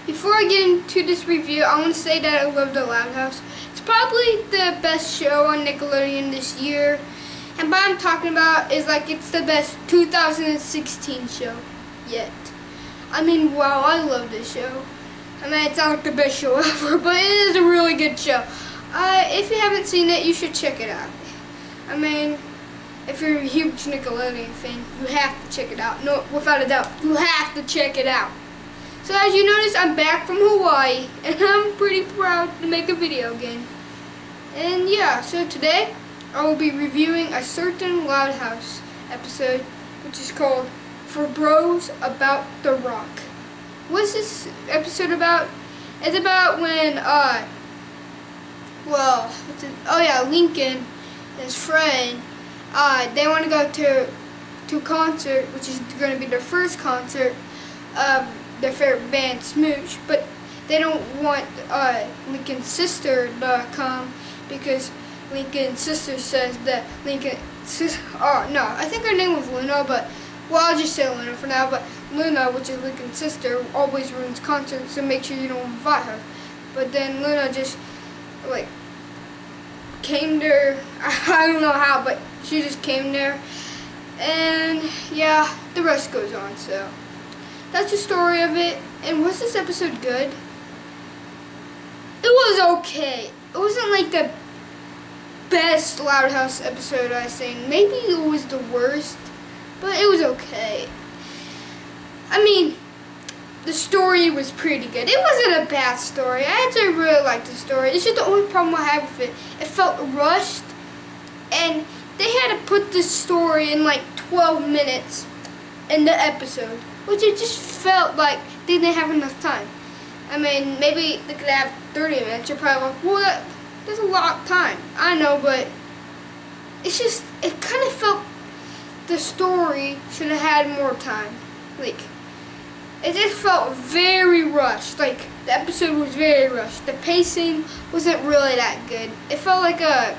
Before I get into this review, I want to say that I love The Loud House. It's probably the best show on Nickelodeon this year. And what I'm talking about is like it's the best 2016 show yet. I mean, wow, I love this show. I mean, it's not like the best show ever, but it is a really good show. If you haven't seen it, you should check it out. I mean, if you're a huge Nickelodeon fan, you have to check it out. No, without a doubt, you have to check it out. So as you notice, I'm back from Hawaii, and I'm pretty proud to make a video again. And yeah, so today, I will be reviewing a certain Loud House episode, which is called For Bros About the Rock. What's this episode about? It's about when, Lincoln and his friend, they want to go to a concert, which is going to be their first concert of their favorite band, Smooch, but they don't want Lincoln's sister to come because Lincoln's sister says that I think her name was Luna, but, well, I'll just say Luna for now, but Luna, which is Lincoln's sister, always ruins concerts, so make sure you don't invite her. But then Luna just, like, came there, I don't know how, but she just came there, and, yeah, the rest goes on, so that's the story of it. And was this episode good? It was okay. It wasn't like the best Loud House episode I've seen. Maybe it was the worst, but it was okay. I mean, the story was pretty good. It wasn't a bad story. I actually really liked the story. It's just the only problem I have with it. It felt rushed, and they had to put the story in like 12 minutes in the episode, which it just felt like they didn't have enough time. I mean, maybe they could have 30 minutes. You're probably like, well, that's a lot of time. I know, but it's just, it kind of felt the story should have had more time. Like, it just felt very rushed. Like, the episode was very rushed. The pacing wasn't really that good. It felt like a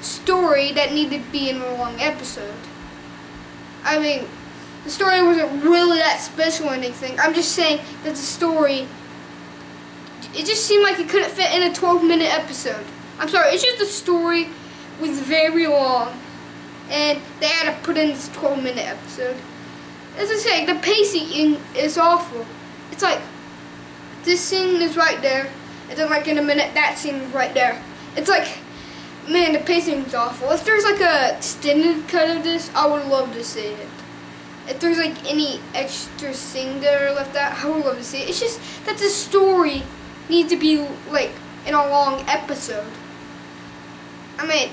story that needed to be in a long episode. I mean, the story wasn't really that special or anything. I'm just saying that the story, it just seemed like it couldn't fit in a 12-minute episode. I'm sorry, it's just the story was very long, and they had to put in this 12-minute episode. As I say, the pacing is awful. It's like, this scene is right there, and then like in a minute, that scene is right there. It's like, man, the pacing is awful. If there's like a extended cut of this, I would love to see it. If there's like any extra scene that are left out, I would love to see it. It's just that the story needs to be like in a long episode. I mean,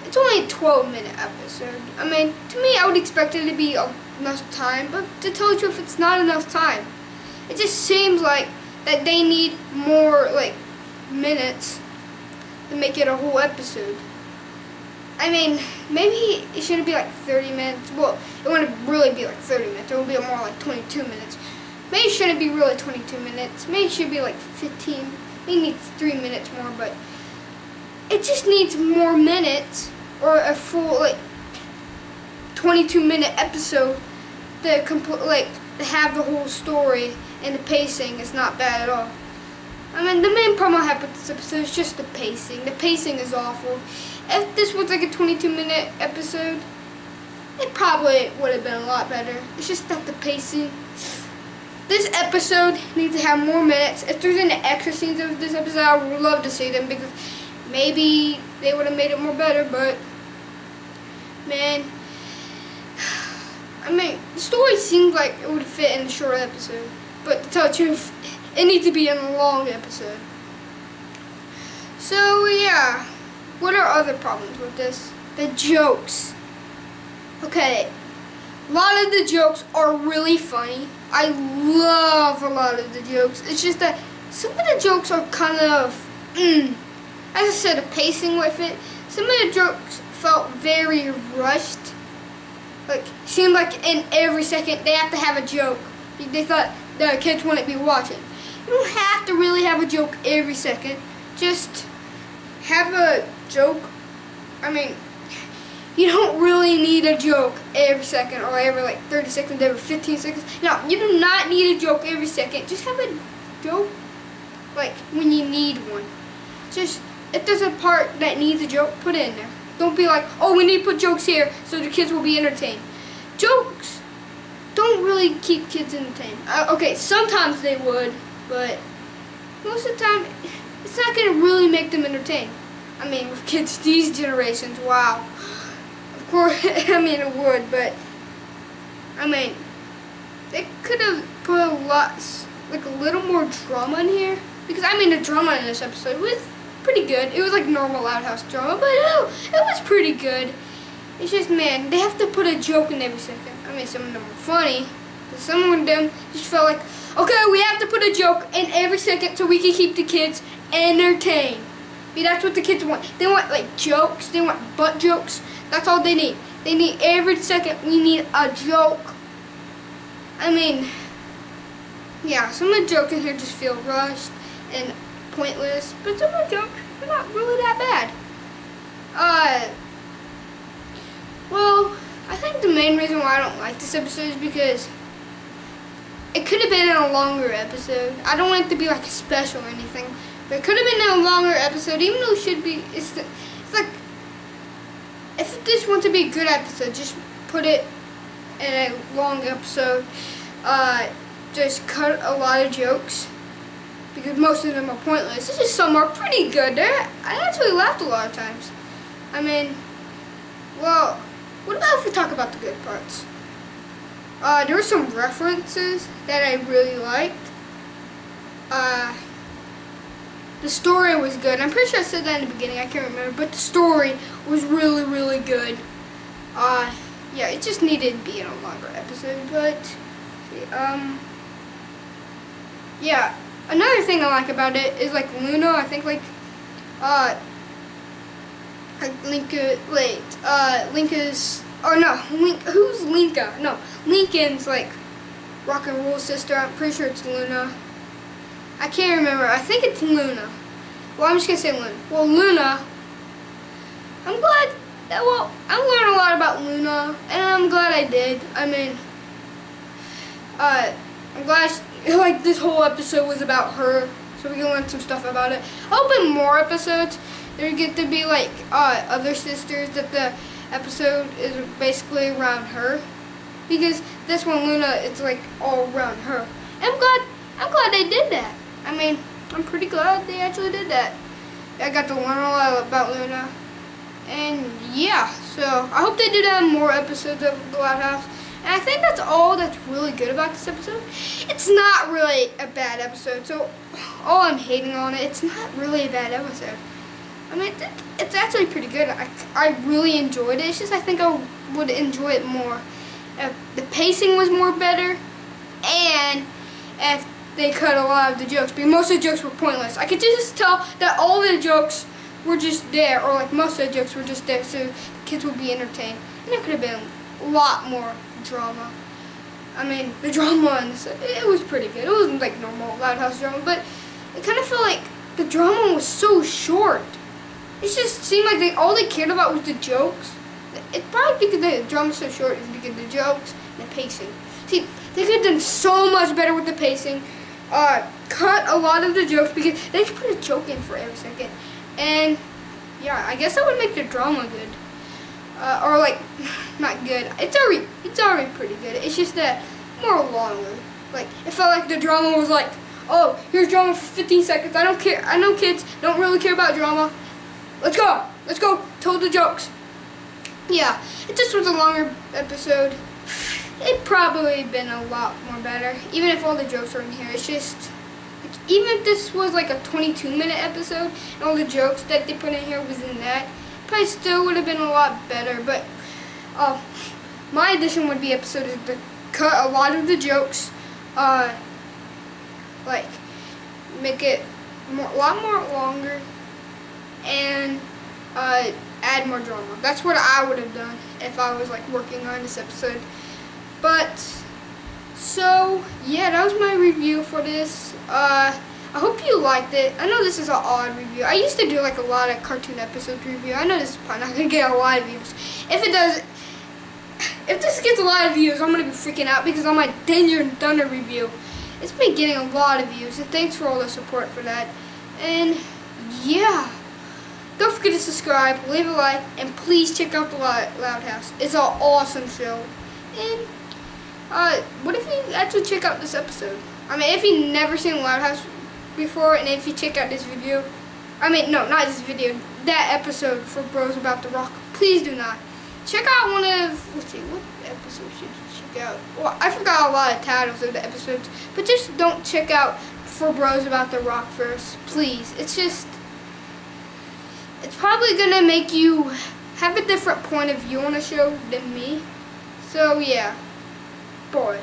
it's only a 12-minute episode. I mean, to me, I would expect it to be enough time, but to tell the truth, it's not enough time. It just seems like that they need more like minutes to make it a whole episode. I mean, maybe it shouldn't be like 30 minutes. Well, it wouldn't really be like 30 minutes. It would be more like 22 minutes. Maybe it shouldn't be really 22 minutes. Maybe it should be like 15. Maybe it needs 3 minutes more, but it just needs more minutes or a full like 22-minute episode to have the whole story, and the pacing is not bad at all. I mean, the main problem I have with this episode is just the pacing. The pacing is awful. If this was like a 22-minute episode, it probably would have been a lot better. It's just that the pacing. This episode needs to have more minutes. If there's any extra scenes of this episode, I would love to see them because maybe they would have made it more better, but man, I mean, the story seems like it would fit in a short episode, but to tell the truth, it needs to be in a long episode. So yeah, what are other problems with this? The jokes. Okay, a lot of the jokes are really funny. I love a lot of the jokes. It's just that some of the jokes are kind of, as I said, the pacing with it. Some of the jokes felt very rushed. Like, seemed like in every second they have to have a joke. They thought the kids wouldn't be watching. You don't have to really have a joke every second. Just have a joke. I mean, You don't really need a joke every second or every like 30 seconds, every 15 seconds. No, you do not need a joke every second. Just have a joke like when you need one. Just, if there's a part that needs a joke, put it in there. Don't be like, oh, we need to put jokes here so the kids will be entertained. Jokes don't really keep kids entertained. Okay, sometimes they would, but most of the time, it's not going to really make them entertained. I mean, with kids these generations, wow. Of course, I mean, it would, but, I mean, they could have put a lot, like a little more drama in here. Because, I mean, the drama in this episode was pretty good. It was like normal Loud House drama, but it was pretty good. It's just, man, they have to put a joke in every second. I mean, some of them were funny, but some of them just felt like, okay, we have to put a joke in every second so we can keep the kids entertained. I mean, that's what the kids want. They want, like, jokes. They want butt jokes. That's all they need. They need every second we need a joke. I mean, yeah, some of the jokes in here just feel rushed and pointless, but some of the jokes are not really that bad. Well, I think the main reason why I don't like this episode is because it could have been in a longer episode. I don't want it to be like a special or anything, but it could have been in a longer episode, even though it should be. It's like, if this wants to be a good episode, just put it in a long episode. Just cut a lot of jokes, because most of them are pointless. It's just some are pretty good. I actually laughed a lot of times. I mean, well, what about if we talk about the good parts? There were some references that I really liked. The story was good. I'm pretty sure I said that in the beginning. I can't remember, but the story was really, really good. Yeah, it just needed to be in a longer episode, but yeah. Another thing I like about it is like Luna. I think like who's Linka? No, Lincoln's like rock and roll sister. I'm pretty sure it's Luna. I can't remember. I think it's Luna. Well, I'm just gonna say Luna. Well, Luna. I'm glad. Well, I learned a lot about Luna, and I'm glad I did. I mean, I'm glad like this whole episode was about her, so we can learn some stuff about it. I hope in more episodes there get to be like other sisters, that the episode is basically around her, because this one Luna, it's like all around her. And I'm glad they did that. I mean, I'm pretty glad they actually did that. I got to learn a lot about Luna, and yeah, so I hope they do that in more episodes of The Loud House. And I think that's all that's really good about this episode. It's not really a bad episode, so all I'm hating on it, it's not really a bad episode. I mean, it's actually pretty good. I really enjoyed it. It's just I think I would enjoy it more if the pacing was more better, and if they cut a lot of the jokes, because most of the jokes were pointless. I could just tell that all the jokes were just there, or like most of the jokes were just there so the kids would be entertained. And there could have been a lot more drama. I mean, the drama in this, it was pretty good. It wasn't like normal Loud House drama, but it kind of felt like the drama was so short. It just seemed like all they cared about was the jokes. It's probably because the drama's so short is because of the jokes and the pacing. See, they could have done so much better with the pacing. Cut a lot of the jokes, because they could put a joke in for every second. And yeah, I guess that would make the drama good. Or like, not good. It's already pretty good. It's just that more longer. Like, it felt like the drama was like, oh, here's drama for 15 seconds. I don't care. I know kids don't really care about drama. Let's go. Let's go. Tell the jokes. Yeah, it just was a longer episode. It'd probably been a lot more better, even if all the jokes were in here. It's just, like, even if this was like a 22-minute episode and all the jokes that they put in here was in that, probably still would have been a lot better. But my addition would be episode is to cut a lot of the jokes, like make it a lot more longer, and add more drama. That's what I would have done if I was like working on this episode. But so yeah, that was my review for this. I I hope you liked it. I know this is an odd review. I used to do like a lot of cartoon episodes review. I know this is probably not going to get a lot of views. If this gets a lot of views, I'm going to be freaking out because on my Danger and Thunder review, it's been getting a lot of views. And thanks for all the support for that. And yeah. Don't forget to subscribe, leave a like, and please check out the Loud House. It's an awesome show. And what if you actually check out this episode? I mean, if you've never seen Loud House before, and if you check out this video, I mean, no, not this video, that episode for Bros About the Rock, please do not. Check out one of, let's see, what episode should you check out? Well, I forgot a lot of titles of the episodes, but just don't check out For Bros About the Rock first, please. It's probably going to make you have a different point of view on the show than me. So, yeah. Boy.